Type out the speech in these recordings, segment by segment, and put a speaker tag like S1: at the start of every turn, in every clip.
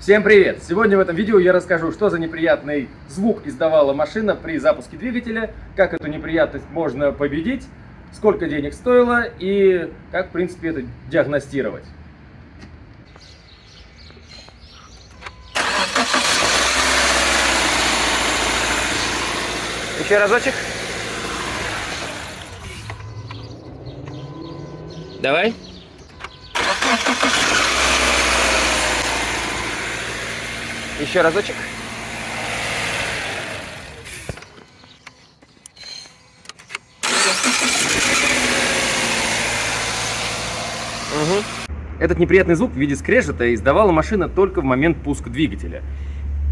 S1: Всем привет! Сегодня в этом видео я расскажу, что за неприятный звук издавала машина при запуске двигателя, как эту неприятность можно победить, сколько денег стоило и как в принципе это диагностировать. Еще разочек. Давай. Еще разочек. Угу. Этот неприятный звук в виде скрежета издавала машина только в момент пуска двигателя.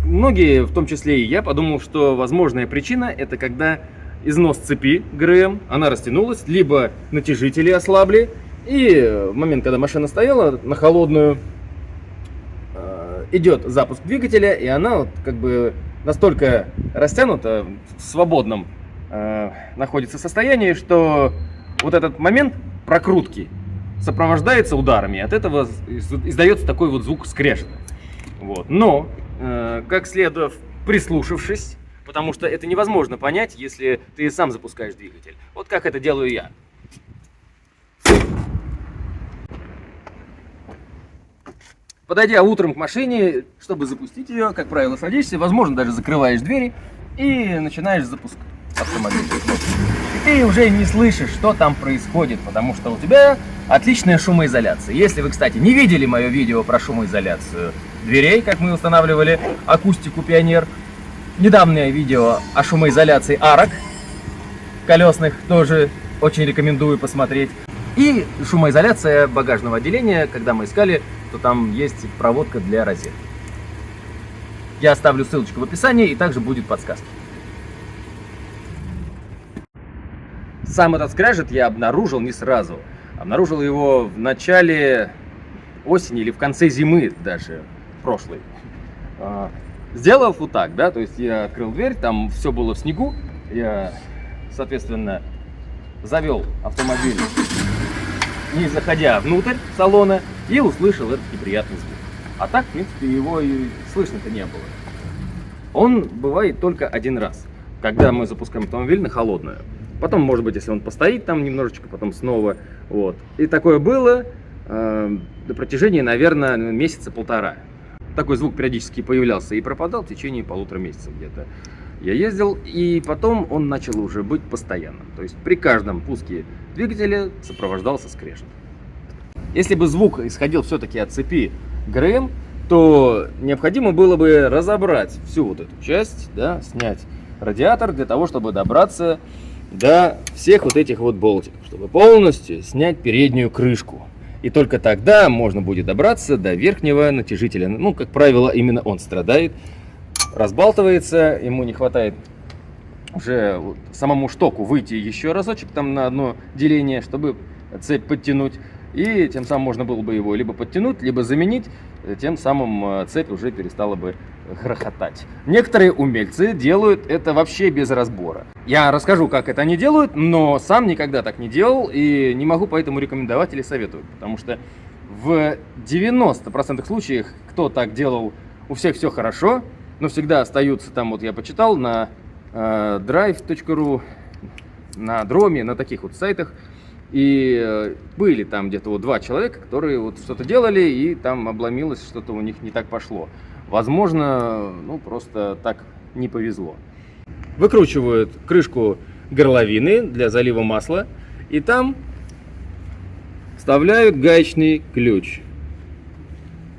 S1: Многие, в том числе и я, подумал, что возможная причина это когда износ цепи ГРМ, она растянулась, либо натяжители ослабли, и в момент, когда машина стояла на холодную, идет запуск двигателя, и она вот как бы настолько растянута, в свободном находится состоянии, что вот этот момент прокрутки сопровождается ударами, от этого издается такой вот звук скрежета. Вот. Но, как следует прислушавшись, потому что это невозможно понять, если ты сам запускаешь двигатель. Вот как это делаю я. Подойдя утром к машине, чтобы запустить ее, как правило, садишься, возможно, даже закрываешь двери и начинаешь запускать автомобиль. И ты уже не слышишь, что там происходит, потому что у тебя отличная шумоизоляция. Если вы, кстати, не видели мое видео про шумоизоляцию дверей, как мы устанавливали акустику Пионер, недавнее видео о шумоизоляции арок колесных, тоже очень рекомендую посмотреть. И шумоизоляция багажного отделения, когда мы искали, то там есть проводка для розетки. Я оставлю ссылочку в описании, и также будет подсказка. Сам этот скрежет я обнаружил не сразу. Обнаружил его в начале осени или в конце зимы даже прошлой. Сделав вот так, да, то есть я открыл дверь, там все было в снегу, я, соответственно, завел автомобиль, не заходя внутрь салона, и услышал этот неприятный звук. А так, в принципе, его и слышно-то не было. Он бывает только один раз, когда мы запускаем автомобиль на холодную. Потом, может быть, если он постоит там немножечко, потом снова. Вот. И такое было до протяжении, наверное, месяца полтора. Такой звук периодически появлялся и пропадал в течение полутора месяцев где-то. Я ездил, и потом он начал уже быть постоянным. То есть при каждом пуске двигателя сопровождался скрежет. Если бы звук исходил все-таки от цепи ГРМ, то необходимо было бы разобрать всю вот эту часть, да, снять радиатор для того, чтобы добраться до всех вот этих вот болтиков, чтобы полностью снять переднюю крышку. И только тогда можно будет добраться до верхнего натяжителя. Ну, как правило, именно он страдает, разбалтывается, ему не хватает уже самому штоку выйти еще разочек там на одно деление, чтобы цепь подтянуть. И тем самым можно было бы его либо подтянуть, либо заменить, тем самым цепь уже перестала бы грохотать. Некоторые умельцы делают это вообще без разбора. Я расскажу, как это они делают, но сам никогда так не делал и не могу поэтому рекомендовать или советовать, потому что в 90% случаев, кто так делал, у всех все хорошо, но всегда остаются там, вот я почитал на drive.ru, на Дроме, на таких вот сайтах, и были там где-то вот 2 человека, которые вот что-то делали, и там обломилось, что-то у них не так пошло. Возможно, ну просто так не повезло. Выкручивают крышку горловины для залива масла, и там вставляют гаечный ключ.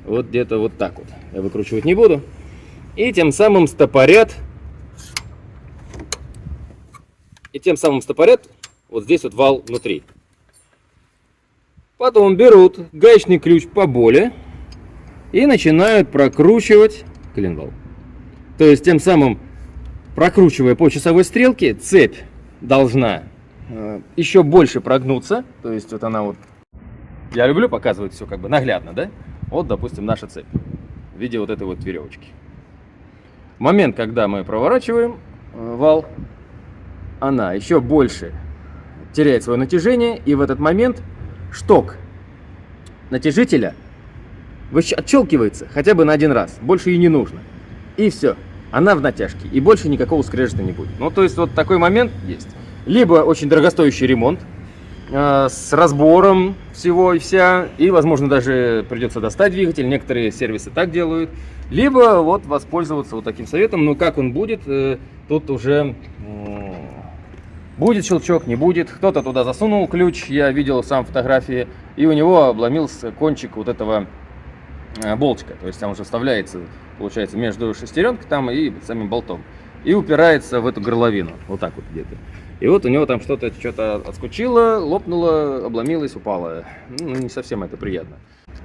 S1: Вот где-то вот так вот. Я выкручивать не буду. И тем самым стопорят. Вот здесь вот вал внутри. Потом берут гаечный ключ поболее и начинают прокручивать коленвал. То есть тем самым, прокручивая по часовой стрелке, цепь должна еще больше прогнуться. То есть вот она вот, я люблю показывать все как бы наглядно, да? Вот, допустим, наша цепь в виде вот этой вот веревочки. В момент, когда мы проворачиваем вал, она еще больше теряет свое натяжение, и в этот момент шток натяжителя отщелкивается хотя бы на один раз, больше и не нужно. И все, она в натяжке, и больше никакого скрежета не будет. Ну, то есть вот такой момент есть. Либо очень дорогостоящий ремонт, с разбором всего и вся, и, возможно, даже придется достать двигатель, некоторые сервисы так делают, либо вот воспользоваться вот таким советом, но как он будет, тут уже будет щелчок, не будет, кто-то туда засунул ключ, я видел сам фотографии, и у него обломился кончик вот этого болтика, то есть там уже вставляется, получается, между шестеренкой там и самим болтом, и упирается в эту горловину, вот так вот где-то. И вот у него там что-то отскочило, лопнуло, обломилось, упало. Ну, не совсем это приятно.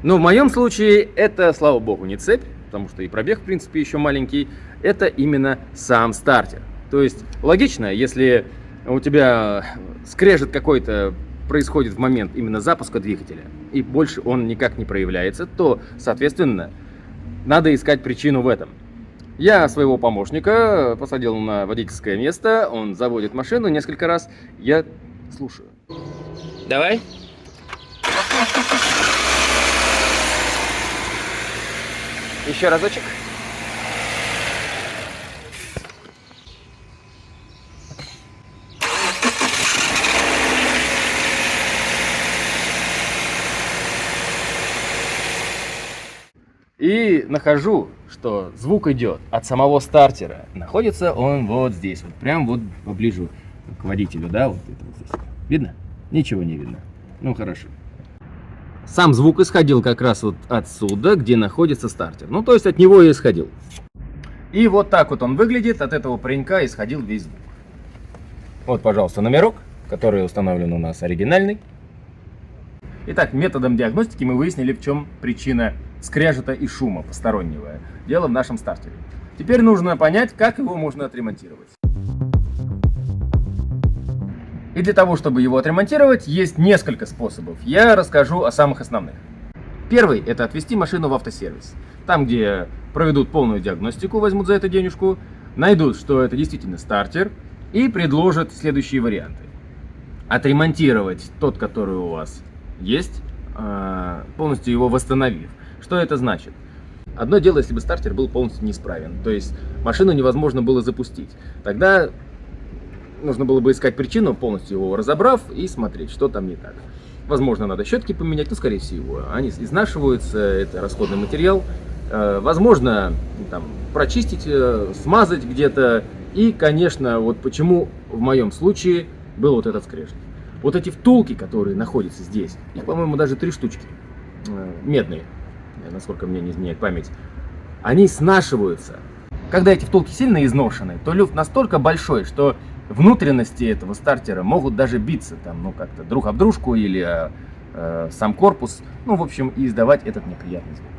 S1: Но в моем случае это, слава богу, не цепь, потому что и пробег, в принципе, еще маленький. Это именно сам стартер. То есть логично, если у тебя скрежет какой-то происходит в момент именно запуска двигателя, и больше он никак не проявляется, то, соответственно, надо искать причину в этом. Я своего помощника посадил на водительское место, он заводит машину несколько раз, я слушаю. Давай. Еще разочек. И нахожу, что звук идет от самого стартера. Находится он вот здесь, вот прям вот поближе к водителю, да, вот это вот здесь. Видно? Ничего не видно. Ну хорошо. Сам звук исходил как раз вот отсюда, где находится стартер. Ну то есть от него и исходил. И вот так вот он выглядит, от этого паренька исходил весь звук. Вот, пожалуйста, номерок, который установлен у нас оригинальный. Итак, методом диагностики мы выяснили, в чем причина скрежета и шума постороннего. Дело в нашем стартере. Теперь нужно понять, как его можно отремонтировать. И для того, чтобы его отремонтировать, есть несколько способов. Я расскажу о самых основных. Первый – это отвезти машину в автосервис. Там, где проведут полную диагностику, возьмут за это денежку, найдут, что это действительно стартер, и предложат следующие варианты. Отремонтировать тот, который у вас есть, полностью его восстановив. Что это значит? Одно дело, если бы стартер был полностью неисправен, то есть машину невозможно было запустить. Тогда нужно было бы искать причину, полностью его разобрав, и смотреть, что там не так. Возможно, надо щетки поменять, но скорее всего они изнашиваются, это расходный материал. Возможно, там, прочистить, смазать где-то. И, конечно, вот почему в моем случае был вот этот скрежет. Вот эти втулки, которые находятся здесь, их, по-моему, даже 3 штучки, медные, насколько мне не изменяет память, они снашиваются. Когда эти втулки сильно изношены, то люфт настолько большой, что внутренности этого стартера могут даже биться там, ну, как-то друг об дружку или сам корпус, ну, в общем, и издавать этот неприятный звук.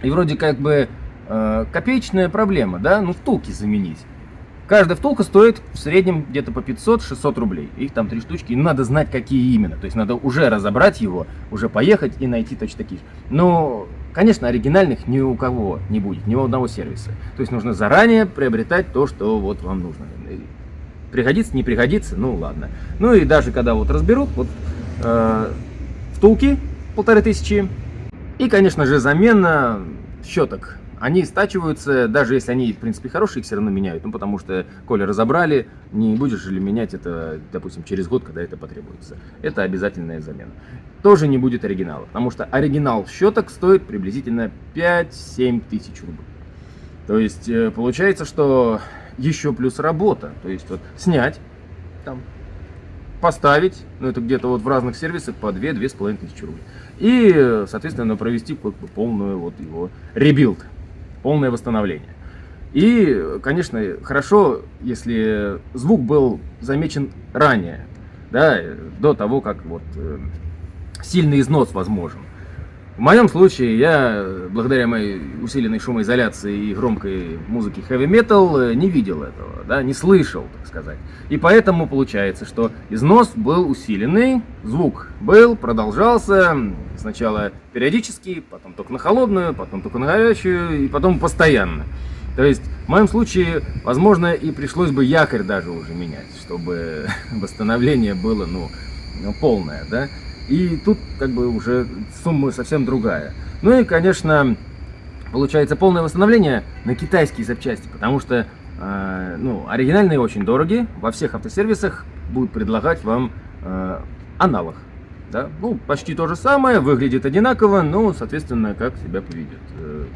S1: И вроде как бы копеечная проблема, да, ну, втулки заменить. Каждая втулка стоит в среднем где-то по 500-600 рублей. Их там 3 штучки, и надо знать, какие именно. То есть надо уже разобрать его, уже поехать и найти точно такие же. Но, конечно, оригинальных ни у кого не будет, ни у одного сервиса. То есть нужно заранее приобретать то, что вот вам нужно. Пригодится, не пригодится, ну ладно. Ну и даже когда вот разберут, вот втулки 1500. И, конечно же, замена щеток. Они стачиваются, даже если они, в принципе, хорошие, их все равно меняют. Ну, потому что, коли разобрали, не будешь же ли менять это, допустим, через год, когда это потребуется. Это обязательная замена. Тоже не будет оригинала, потому что оригинал щеток стоит приблизительно 5-7 тысяч рублей. То есть, получается, что еще плюс работа. То есть, вот, снять, там, поставить, ну, это где-то вот в разных сервисах по 2-2,5 тысячи рублей. И, соответственно, провести как бы полную вот его ребилд. Полное восстановление. И, конечно, хорошо, если звук был замечен ранее, да, до того, как вот сильный износ возможен. В моем случае я, благодаря моей усиленной шумоизоляции и громкой музыке heavy metal, не видел этого, да, не слышал, так сказать. И поэтому получается, что износ был усиленный, звук был, продолжался, сначала периодически, потом только на холодную, потом только на горячую, и потом постоянно. То есть в моем случае, возможно, и пришлось бы якорь даже уже менять, чтобы восстановление было, ну полное, да. И тут как бы уже сумма совсем другая. Ну и, конечно, получается полное восстановление на китайские запчасти, потому что оригинальные очень дороги. Во всех автосервисах будут предлагать вам аналог. Да? Ну, почти то же самое, выглядит одинаково, но, соответственно, как себя поведет,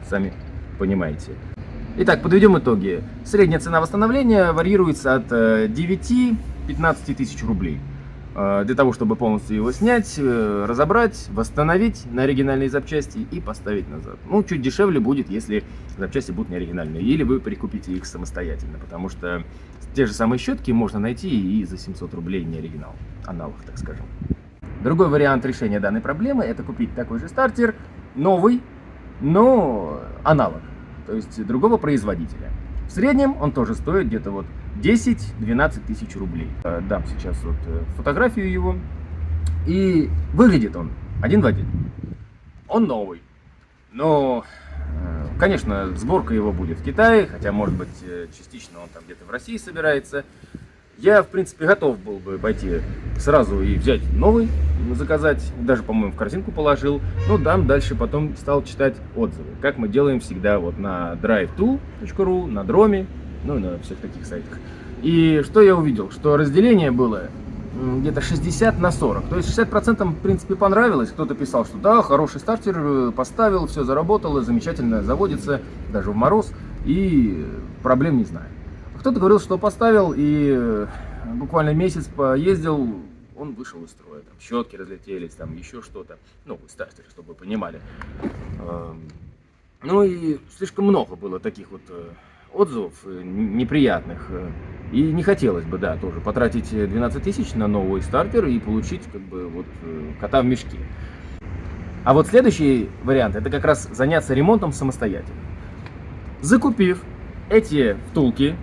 S1: сами понимаете. Итак, подведем итоги. Средняя цена восстановления варьируется от 9-15 тысяч рублей. Для того, чтобы полностью его снять, разобрать, восстановить на оригинальные запчасти и поставить назад. Ну, чуть дешевле будет, если запчасти будут не оригинальные. Или вы прикупите их самостоятельно, потому что те же самые щетки можно найти и за 700 рублей не оригинал, аналог, так скажем. Другой вариант решения данной проблемы — это купить такой же стартер, новый, но аналог, то есть другого производителя. В среднем он тоже стоит где-то вот 10-12 тысяч рублей. Дам сейчас вот фотографию его. И выглядит он один в один. Он новый. Но, конечно, сборка его будет в Китае, хотя, может быть, частично он там где-то в России собирается. Я, в принципе, готов был бы пойти сразу и взять новый, заказать, даже, по-моему, в корзинку положил. Ну, дальше потом стал читать отзывы, как мы делаем всегда вот на drive2.ru, на Дроме, ну и на всех таких сайтах. И что я увидел? Что разделение было где-то 60/40. То есть 60% в принципе понравилось. Кто-то писал, что да, хороший стартер, поставил, все заработало, замечательно заводится, даже в мороз, и проблем не знаю. Кто-то говорил, что поставил и буквально месяц поездил, он вышел из строя. Там щетки разлетелись, там еще что-то. Новый стартер, чтобы вы понимали. Ну и слишком много было таких вот отзывов неприятных. И не хотелось бы, да, тоже потратить 12 тысяч на новый стартер и получить как бы вот кота в мешке. А вот следующий вариант — это как раз заняться ремонтом самостоятельно. Закупив эти втулки,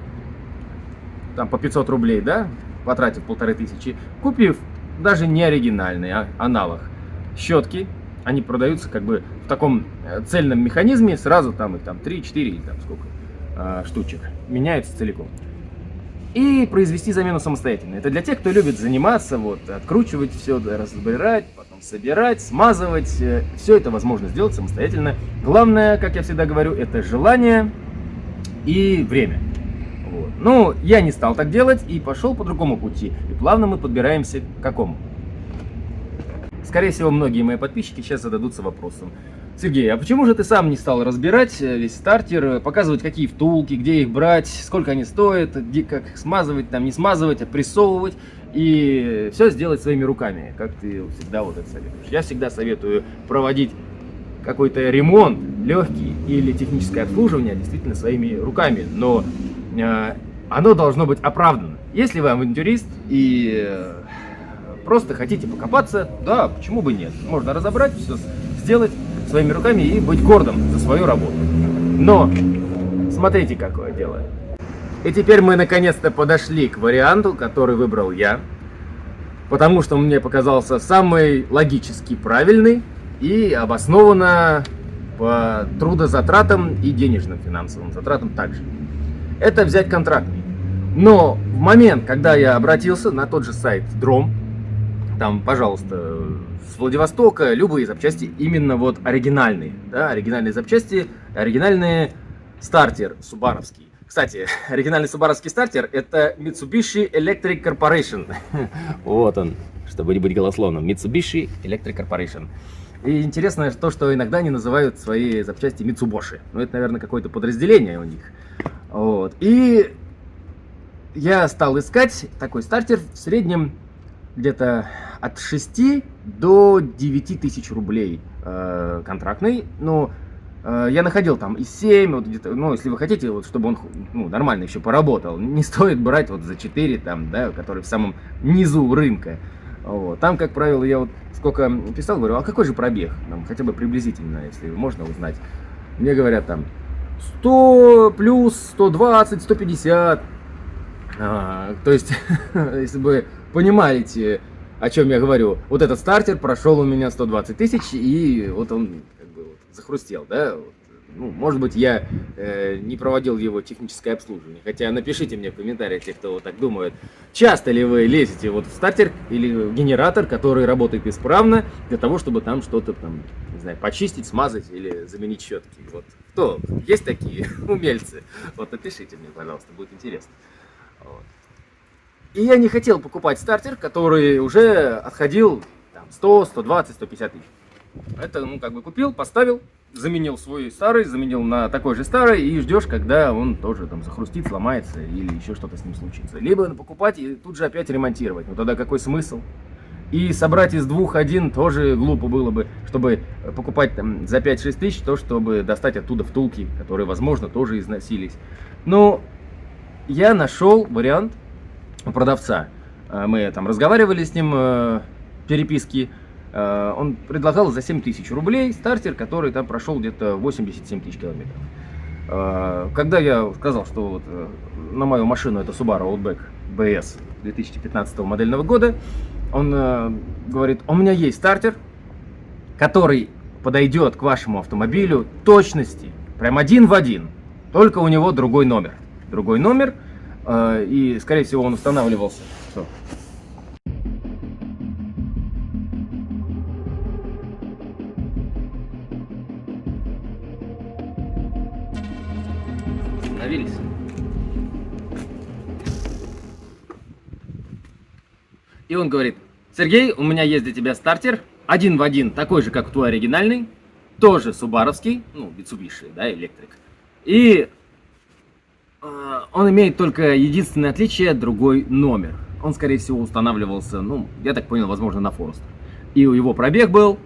S1: там по 500 рублей, да, потратив 1500, купив даже не оригинальный, а аналог щетки, они продаются как бы в таком цельном механизме, сразу там их там 3-4 или там сколько штучек, меняется целиком. И произвести замену самостоятельно. Это для тех, кто любит заниматься, вот, откручивать все, разбирать, потом собирать, смазывать. Все это возможно сделать самостоятельно. Главное, как я всегда говорю, это желание и время. Вот. Ну, я не стал так делать и пошел по другому пути. И плавно мы подбираемся к какому. Скорее всего, многие мои подписчики сейчас зададутся вопросом: Сергей, а почему же ты сам не стал разбирать весь стартер, показывать, какие втулки, где их брать, сколько они стоят, где, как их смазывать, там не смазывать, опрессовывать и все сделать своими руками, как ты всегда вот это советуешь? Я всегда советую проводить какой-то ремонт легкий или техническое обслуживание действительно своими руками, но оно должно быть оправдано. Если вы авантюрист и просто хотите покопаться, да, почему бы нет? Можно разобрать, все сделать своими руками и быть гордым за свою работу. Но смотрите, какое дело. И теперь мы наконец-то подошли к варианту, который выбрал я, потому что он мне показался самый логически правильный и обоснованно по трудозатратам и денежным финансовым затратам также. Это взять контрактный. Но в момент, когда я обратился на тот же сайт Дром, там, пожалуйста, с Владивостока любые запчасти, именно вот оригинальные, да, оригинальные запчасти, оригинальный стартер субаровский. Кстати, оригинальный субаровский стартер — это Mitsubishi Electric Corporation. Вот он, чтобы не быть голословным, Mitsubishi Electric Corporation. И интересно то, что иногда они называют свои запчасти Mitsubishi. Ну, это, наверное, какое-то подразделение у них. Вот. И я стал искать такой стартер в среднем где-то от 6 до 9 тысяч рублей контрактный. Ну, я находил там и 7, вот где-то, ну, если вы хотите, вот, чтобы он нормально еще поработал, не стоит брать вот за 4, там, да, который в самом низу рынка. Вот. Там, как правило, я вот сколько писал, говорю, а какой же пробег? Там, хотя бы приблизительно, если можно узнать. Мне говорят там 100 плюс, 120, 150. То есть, если вы понимаете, о чем я говорю, вот этот стартер прошел у меня 120 тысяч, и вот он как бы вот захрустел, да, вот, Ну, может быть, я не проводил его техническое обслуживание. Хотя напишите мне в комментариях, те, кто вот так думает, часто ли вы лезете вот в стартер или в генератор, который работает исправно, для того, чтобы там что-то там, не знаю, почистить, смазать или заменить щетки. Вот кто? Есть такие умельцы? Вот напишите мне, пожалуйста, будет интересно. Вот. И я не хотел покупать стартер, который уже отходил там, 100, 120, 150 тысяч. Это, ну, как бы купил, поставил, заменил свой старый, заменил на такой же старый и ждешь, когда он тоже там захрустит, сломается или еще что-то с ним случится. Либо покупать и тут же опять ремонтировать. Ну тогда какой смысл? И собрать из двух один тоже глупо было бы, чтобы покупать там за 5-6 тысяч, то чтобы достать оттуда втулки, которые, возможно, тоже износились. Но я нашел вариант у продавца. Мы там разговаривали с ним, переписки. Он предлагал за 7 тысяч рублей стартер, который там прошел где-то 87 тысяч километров. Когда я сказал, что вот на мою машину это Subaru Outback BS 2015 модельного года, он говорит, у меня есть стартер, который подойдет к вашему автомобилю точности, прям один в один, только у него другой номер. Другой номер, и скорее всего он устанавливался. Что? Остановились. И он говорит, Сергей, у меня есть для тебя стартер, один в один, такой же, как твой оригинальный, тоже субаровский, ну, Mitsubishi, да, электрик. И он имеет только единственное отличие, другой номер. Он, скорее всего, устанавливался, ну, я так понял, возможно, на Forester. И его пробег был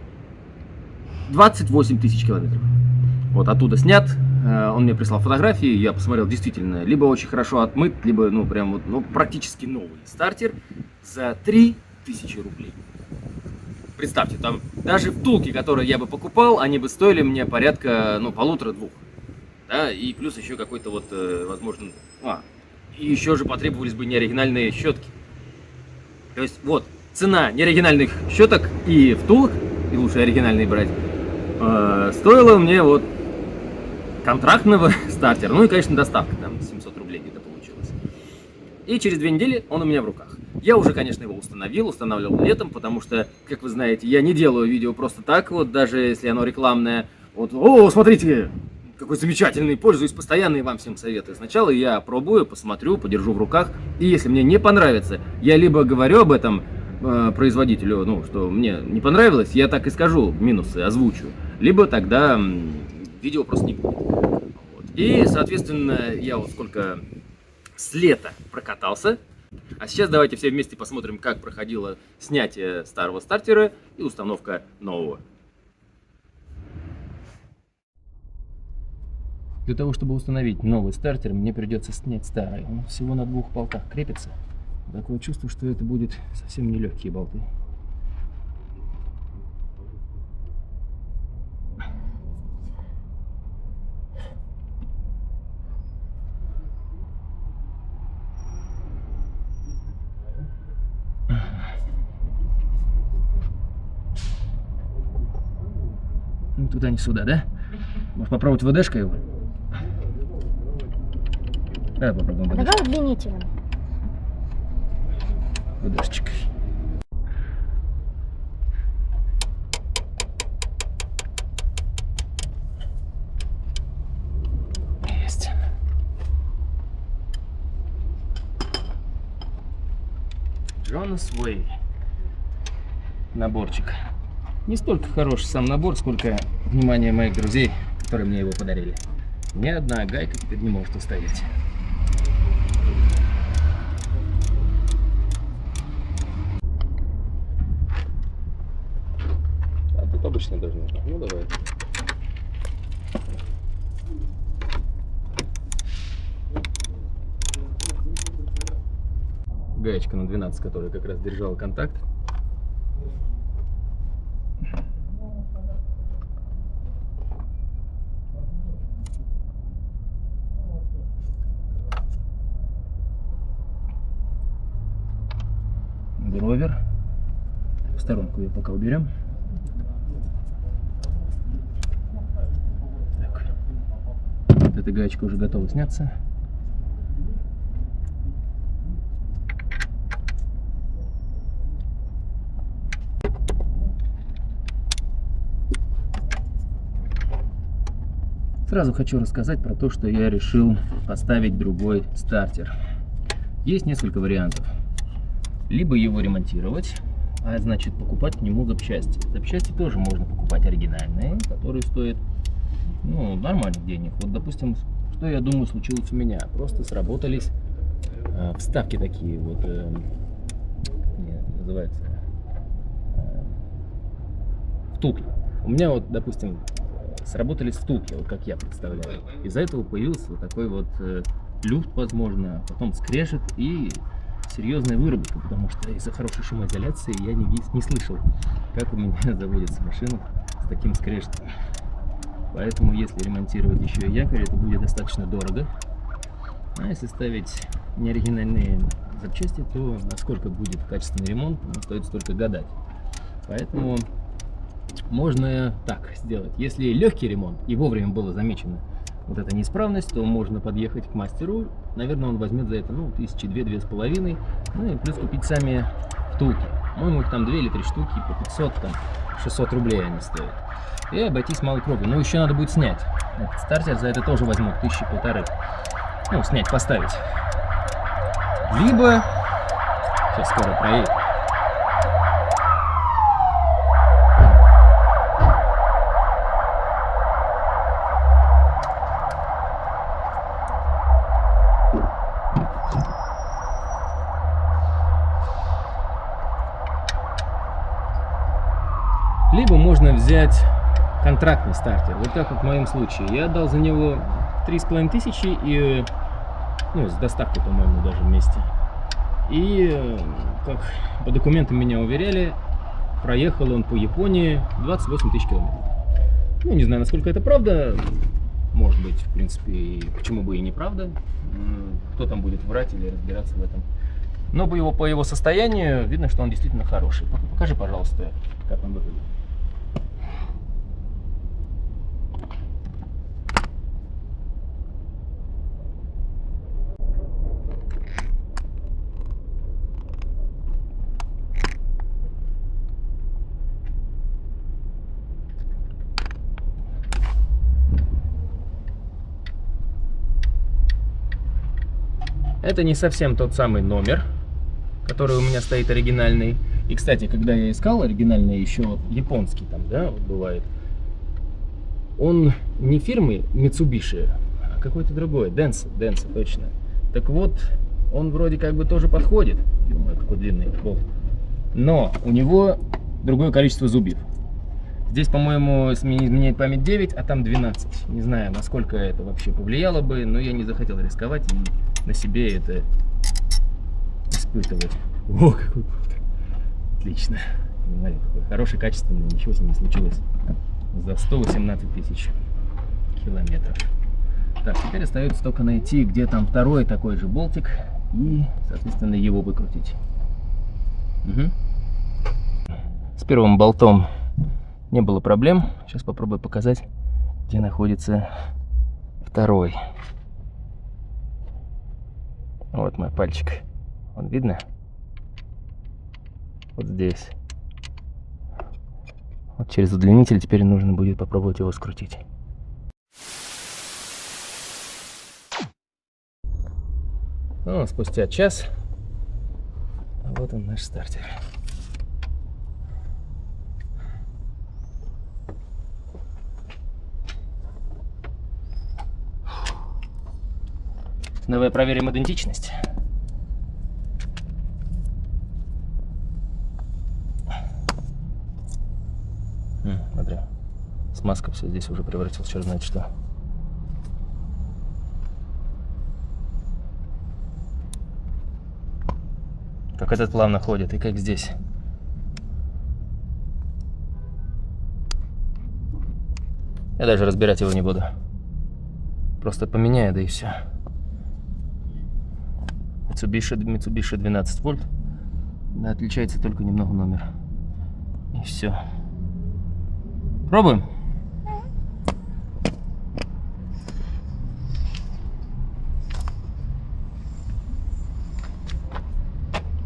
S1: 28 тысяч километров. Вот оттуда снят. Он мне прислал фотографии, я посмотрел, действительно, либо очень хорошо отмыт, либо, ну, прям вот, ну, практически новый стартер за 3000 рублей. Представьте, там даже втулки, которые я бы покупал, они бы стоили мне порядка, ну, 1,5-2. Да, и плюс еще какой-то вот, возможно, и еще же потребовались бы неоригинальные щетки. То есть, вот, цена неоригинальных щеток и втулок, и лучше оригинальные брать, стоила мне вот контрактного стартера. Ну и, конечно, доставка, там 700 рублей где-то получилось. И через 2 недели он у меня в руках. Я уже, конечно, его устанавливал летом, потому что, как вы знаете, я не делаю видео просто так, вот даже если оно рекламное. Вот, о, смотрите, какой замечательный, пользуюсь постоянно и вам всем советую. Сначала я пробую, посмотрю, подержу в руках, и если мне не понравится, я либо говорю об этом производителю, ну, что мне не понравилось, я так и скажу, минусы озвучу, либо тогда видео просто не будет. Вот. И, соответственно, я вот сколько с лета прокатался. А сейчас давайте все вместе посмотрим, как проходило снятие старого стартера и установка нового. Для того, чтобы установить новый стартер, мне придется снять старый. Он всего на 2 болтах крепится. Такое чувство, что это будет совсем нелегкие болты. Ну, туда не сюда, да? Может попробовать ВДшкой его? Давай попробуем ВДшкой.
S2: Давай удлинителем.
S1: ВДшечкой. Есть. Джонас Уэй. Наборчик. Не столько хороший сам набор, сколько внимание моих друзей, которые мне его подарили. Ни одна гайка теперь не может устоять. А тут обычно даже нужно. Ну давай. Гаечка на 12, которая как раз держала контакт. Ровер. В сторонку ее пока уберем. Так. эта гаечка уже готова сняться. Сразу хочу рассказать про то, что я решил поставить другой стартер. Есть несколько вариантов. Либо его ремонтировать, а значит покупать к нему запчасти. Запчасти тоже можно покупать оригинальные, которые стоят нормальных денег. Вот, допустим, что я думаю случилось у меня. Просто сработались вставки такие вот, называется, втулки. У меня вот, допустим, сработались втулки, вот как я представляю. Из-за этого появился вот такой вот люфт, возможно, потом скрежет и серьезная выработка, потому что из-за хорошей шумоизоляции я не слышал, как у меня заводится машина с таким скрежетом. Поэтому, если ремонтировать еще и якорь, это будет достаточно дорого. А если ставить неоригинальные запчасти, то насколько будет качественный ремонт, стоит столько гадать. Поэтому можно так сделать. Если легкий ремонт и вовремя было замечено вот эта неисправность, то можно подъехать к мастеру. Наверное, он возьмет за это 1002-2500. Ну и плюс купить сами втулки. По-моему, их там 2 или 3 штуки по 500, там 600 рублей они стоят. И обойтись малой кровью. Но еще надо будет снять. Этот стартер за это тоже возьмут 1500. Ну, снять, поставить. Либо... Сейчас скоро проедет. Либо можно взять контрактный стартер, вот как вот в моем случае. Я отдал за него 3500 и, с доставкой, по-моему, даже вместе. И, как по документам меня уверяли, проехал он по Японии 28 000 километров. Не знаю, насколько это правда. Может быть, в принципе, почему бы и неправда. Кто там будет врать или разбираться в этом. Но по его состоянию видно, что он действительно хороший. Покажи, пожалуйста, как он выглядит. Это не совсем тот самый номер, который у меня стоит оригинальный. И, кстати, когда я искал оригинальный, еще японский там, да, вот бывает, он не фирмы Mitsubishi, а какой-то другой, Denso, точно. Так вот, он вроде как бы тоже подходит. Ё-моё, какой длинный болт. Но у него другое количество зубьев. Здесь, по-моему, изменяет память 9, а там 12. Не знаю, насколько это вообще повлияло бы, но я не захотел рисковать и на себе это испытывать. О, какой болт. Отлично. Смотри, какой хороший, качественный, ничего с ним не случилось. За 118 000 километров. Так, теперь остается только найти, где там второй такой же болтик и, соответственно, его выкрутить. Угу. С первым болтом не было проблем. Сейчас попробую показать, где находится второй. Вот мой пальчик. Он видно? Вот здесь. Вот через удлинитель теперь нужно будет попробовать его скрутить. Спустя час. Вот он, наш стартер. Давай проверим идентичность. Смотри, смазка все здесь уже превратилась, черт знает что. Как этот плавно ходит и как здесь. Я даже разбирать его не буду. Просто поменяю, да и все. Mitsubishi 12 вольт. Да, отличается только немного номер. И все. Пробуем.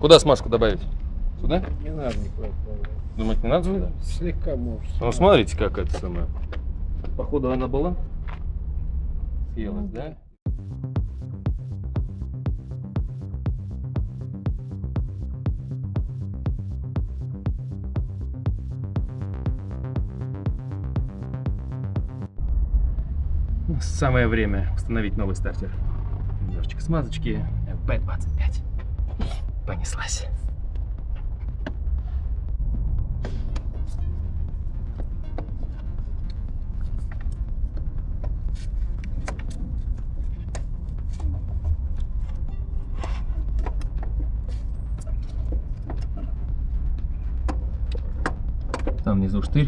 S1: Куда смазку добавить? Сюда?
S2: Не надо никуда отправлять.
S1: Думаете, не надо сюда?
S2: Слегка может.
S1: Ну, смотрите, как это самое. Походу она была. Съелась, да? Самое время установить новый стартер. Немножечко смазочки. P25. Понеслась. Там внизу штырь.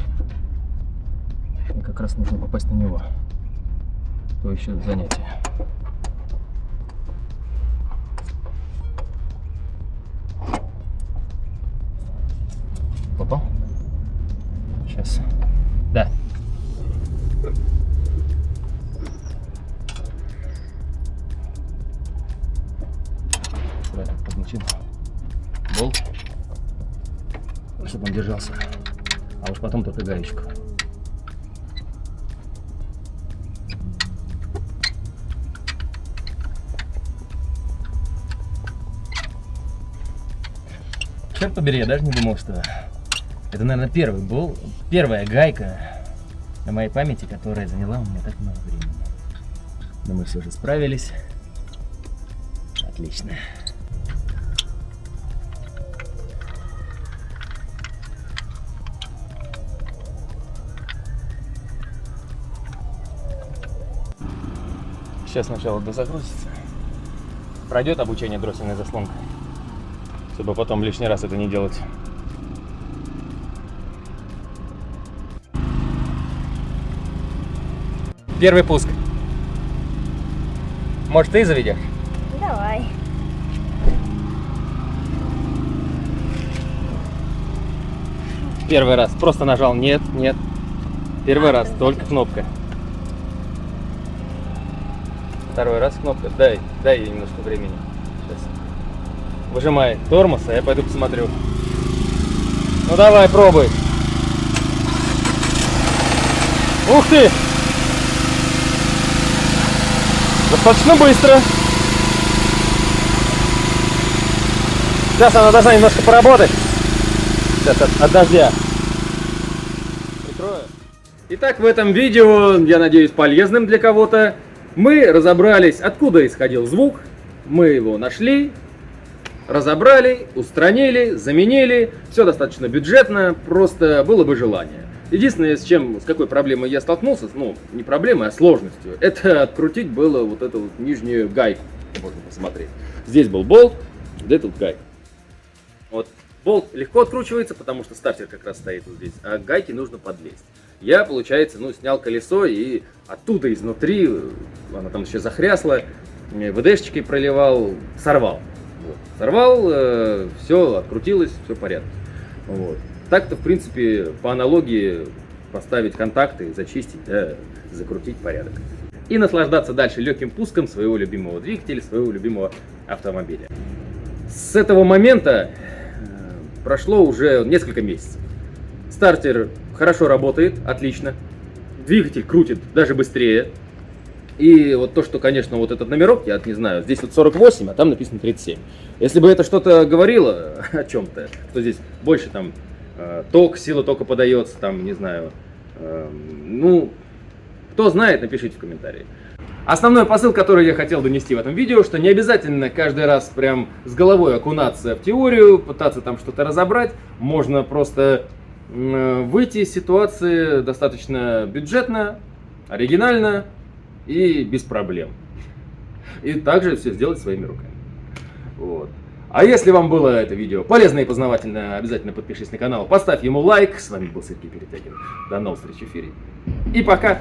S1: И как раз нужно попасть на него. То еще занятие. Попал? Сейчас. Да. Правильно, подмочил. Болт. Чтобы он держался. А уж потом только гаечку. Черт побери, я даже не думал, что это, наверное, первая гайка на моей памяти, которая заняла у меня так много времени. Но мы все же справились. Отлично. Сейчас сначала дозагрузится. Пройдет обучение дроссельной заслонкой, чтобы потом лишний раз это не делать. Первый пуск. Может, ты заведешь?
S3: Давай.
S1: Первый раз. Просто нажал нет, нет. Первый раз, только кнопка. Второй раз кнопка. Дай ей немножко времени. Сейчас. Выжимай тормоз, а я пойду посмотрю. Ну давай, пробуй. Ух ты! Достаточно быстро. Сейчас она должна немножко поработать. Сейчас от дождя. Прикрою. Итак, в этом видео, я надеюсь, полезным для кого-то, мы разобрались, откуда исходил звук. Мы его нашли, разобрали, устранили, заменили. Все достаточно бюджетно, просто было бы желание. Единственное, с какой проблемой я столкнулся, ну, не проблемой, а сложностью, это открутить было вот эту вот нижнюю гайку. Можно посмотреть. Здесь был болт, где тут гайка. Вот болт легко откручивается, потому что стартер как раз стоит вот здесь, а гайки нужно подлезть. Я, получается, снял колесо и оттуда изнутри, она там еще захрясла, ВДшечкой проливал, сорвал. Вот. Сорвал, все открутилось, все в порядке. Вот. Так-то, в принципе, по аналогии поставить контакты, зачистить, закрутить порядок. И наслаждаться дальше легким пуском своего любимого двигателя, своего любимого автомобиля. С этого момента прошло уже несколько месяцев. Стартер хорошо работает, отлично. Двигатель крутит даже быстрее. И вот то, что, конечно, вот этот номерок, я не знаю, здесь вот 48, а там написано 37. Если бы это что-то говорило о чем-то, что здесь больше там ток, сила тока подается, там, не знаю, кто знает, напишите в комментарии. Основной посыл, который я хотел донести в этом видео, что не обязательно каждый раз прям с головой окунаться в теорию, пытаться там что-то разобрать. Можно просто выйти из ситуации достаточно бюджетно, оригинально и без проблем. И также все сделать своими руками. Вот. А если вам было это видео полезно и познавательно, обязательно подпишись на канал, поставь ему лайк. С вами был Сергей Перетягин. До новых встреч в эфире. И пока!